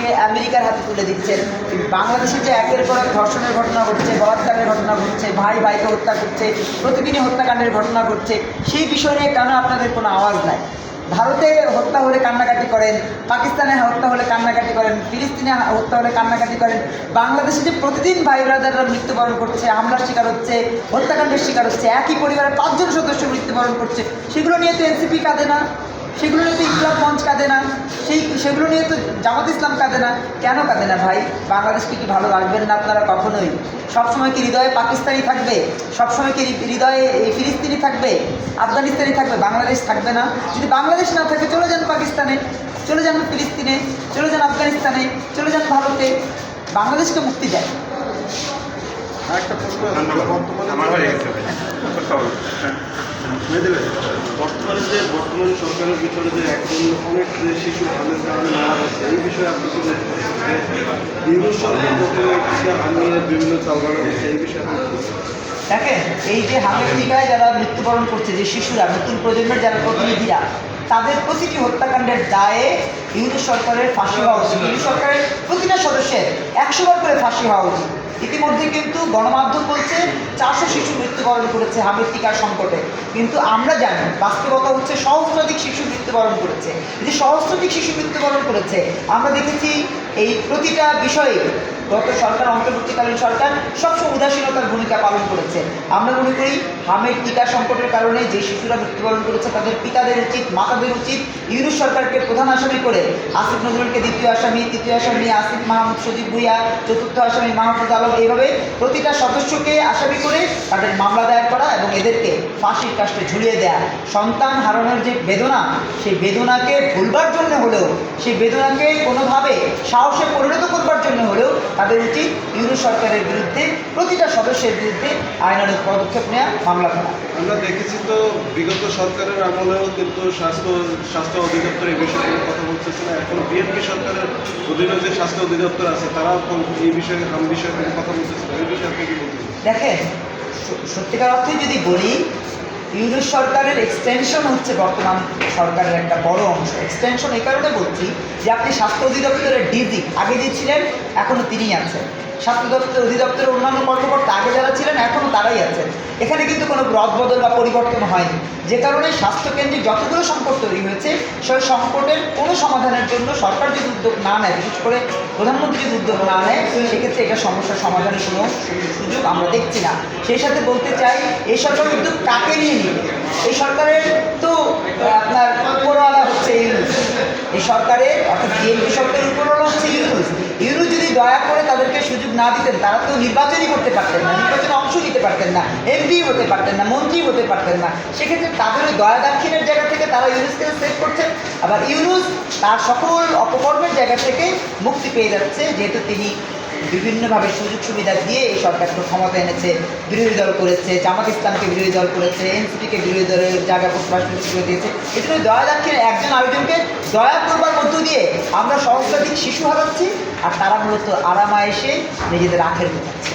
মানুষকে আমেরিকার হাতে তুলে দিচ্ছেন। বাংলাদেশে যে একের পর এক ধর্ষণের ঘটনা ঘটছে, বলাৎকারের ঘটনা ঘটছে, ভাই ভাইকে হত্যা করছে, প্রতিদিনই হত্যাকাণ্ডের ঘটনা ঘটছে, সেই বিষয় নিয়ে কেন আপনাদের কোনো আওয়াজ নাই? ভারতে হত্যা হলে কান্নাকাটি করেন, পাকিস্তানে হত্যা হলে কান্নাকাটি করেন, ফিলিস্তিনে হত্যা হলে কান্নাকাটি করেন, বাংলাদেশে যে প্রতিদিন ভাই ব্রাদাররা মৃত্যুবরণ করছে, হামলার শিকার হচ্ছে, হত্যাকাণ্ডের শিকার হচ্ছে, একই পরিবারের 5 জন সদস্য মৃত্যুবরণ করছে, সেগুলো নিয়ে তো এনসিপি কাঁদে না, সেগুলো নিয়ে তো ইসলাম মঞ্চ কাঁদে না, সেগুলো নিয়ে তো জামাত ইসলাম কাঁদে না। কেন কাঁদে না ভাই? বাংলাদেশকে কি ভালো রাখবেন না আপনারা কখনোই? সবসময় কি হৃদয়ে পাকিস্তানি থাকবে? সবসময় কি হৃদয়ে ফিলিস্তিনি থাকবে, আফগানিস্তানি থাকবে, বাংলাদেশ থাকবে না? যদি বাংলাদেশ না থাকে চলে যান পাকিস্তানে, চলে যান ফিলিস্তিনে, চলে যান আফগানিস্তানে, চলে যান ভারতে, বাংলাদেশকে মুক্তি দেয়। একটা প্রশ্ন বর্তমান সরকারের ভিতরে যে একজন অনেক শিশু হামের কারণে মারা যাচ্ছে, এই বিষয়ে আপনি কি ইউনুস সরকার হামিয়ে বিভিন্ন চালবানো হচ্ছে, এই বিষয়ে দেখেন, এই যে হামের টিকায় যারা মৃত্যুবরণ করছে, যে শিশুরা, নতুন প্রজন্মের যারা প্রতিনিধিরা, তাদের প্রতিটি হত্যাকাণ্ডের দায়ে ইউনুস সরকারের ফাঁসি হওয়া উচিত। ইউনুস সরকারের প্রতিটা সদস্যের 100 বার করে ফাঁসি হওয়া উচিত। ইতিমধ্যে কিন্তু গণমাধ্যম বলছে 400 শিশু মৃত্যুবরণ করেছে হামের টিকার সংকটে, কিন্তু আমরা জানি বাস্তবতা হচ্ছে সহস্রাধিক শিশু মৃত্যুবরণ করেছে। যে সহস্রাধিক শিশু মৃত্যুবরণ করেছে, আমরা দেখেছি এই প্রতিটা বিষয়ে গত সরকার, অন্তর্বর্তীকালীন সরকার সবসময় উদাসীনতার ভূমিকা পালন করেছে। আমরা মনে করি হামের টিকা সংকটের কারণে যে শিশুরা মৃত্যুবরণ করেছে তাদের পিতাদের উচিত, মাতাদের উচিত ইউনুস সরকারকে প্রধান আসামি করে আসিফ নজরুলকে দ্বিতীয় আসামি, তৃতীয় আসামি আসিফ মাহমুদ সজীব ভুইয়া, চতুর্থ আসামি মাহফুজ আলম, এইভাবে প্রতিটা সদস্যকে আসামি করে তাদের মামলা দায়ের করা এবং এদেরকে ফাঁসির কাস্টে ঝুলিয়ে দেয়া। সন্তান হারানোর যে বেদনা, সেই বেদনাকে ভুলবার জন্য হলেও, সেই বেদনাকে কোনোভাবে সাহসে পরিণত করবার জন্য হলেও তাদের উচিত ইউনুস সরকারের বিরুদ্ধে, প্রতিটা সদস্যের বিরুদ্ধে আইনানুগ পদক্ষেপ নেওয়া, মামলা করা। আমরা দেখেছি তো বিগত সরকারের আমলেও কিন্তু স্বাস্থ্য অধিদপ্তর এই বিষয়ে কথা বলতেছে না। এখন বিএনপি সরকারের অধীনে যে স্বাস্থ্য অধিদপ্তর আছে তারাও এই বিষয়ে হাম বিষয়ে কথা বলতেছে না। এই বিষয়ে আপনি কি বলতেছেন? দেখেন, সত্যিকার অর্থে যদি বলি, ইউনুস সরকারের এক্সটেনশন হচ্ছে বর্তমান সরকারের একটা বড় অংশ। এক্সটেনশন এই কারণে বলছি যে আপনি স্বাস্থ্য অধিদপ্তরের ডিজি আগে যে ছিলেন এখনও তিনিই আছেন, স্বাস্থ্য অধিদপ্তরের অন্যান্য কর্মকর্তা আগে যারা ছিলেন এখনও তারাই আছেন। এখানে কিন্তু কোনো রদবদল বা পরিবর্তন হয়নি, যে কারণে স্বাস্থ্যকেন্দ্রিক যতগুলো সংকট তৈরি হয়েছে সেই সংকটের কোনো সমাধানের জন্য সরকার যদি উদ্যোগ না নেয়, বিশেষ করে প্রধানমন্ত্রী যদি উদ্যোগ না নেয়, সেক্ষেত্রে এটা সমস্যার সমাধানের কোনো সুযোগ আমরা দেখছি না। সেই সাথে বলতে চাই, এই সরকার উদ্যোগ কাকে নিয়ে নিবে? এই সরকারের তো আপনার উপরওয়ালা হচ্ছে ইউনুস, এই সরকারের অর্থাৎ বিএনপি সরকারের উপরওয়ালা হচ্ছে ইউনুস। ইউনুস যদি দয়া করে তাদেরকে সুযোগ না দিতেন, তারা তো নির্বাচনই করতে পারতেন না, নির্বাচনে অংশ নিতে পারতেন না, এমপি হতে পারতেন না, মন্ত্রী হতে পারতেন না। সেক্ষেত্রে তাদের ওই দয়া দাক্ষিণের জায়গা থেকে তারা ইউনুসকে সেভ করছেন, আবার ইউনুস তার সকল অপকর্মের জায়গা থেকে মুক্তি পেয়ে যাচ্ছে, যেহেতু তিনি বিভিন্নভাবে সুযোগ সুবিধা দিয়ে এই সরকারকে ক্ষমতা এনেছে। বিরোধী দল করেছে, জামাত ইসলামকে বিরোধী দল করেছে, এনসিপিকে বিরোধী দলের জায়গা রাজনীতি করে দিয়েছে। এই জন্য দয়া দাক্ষিণে একজন আরেকজনকে দয়া করবার মধ্য দিয়ে আমরা সহস্রাধিক শিশু হারাচ্ছি, আর তারা মূলত আরামায়েশে নিজেদের আখের বোঝাচ্ছে।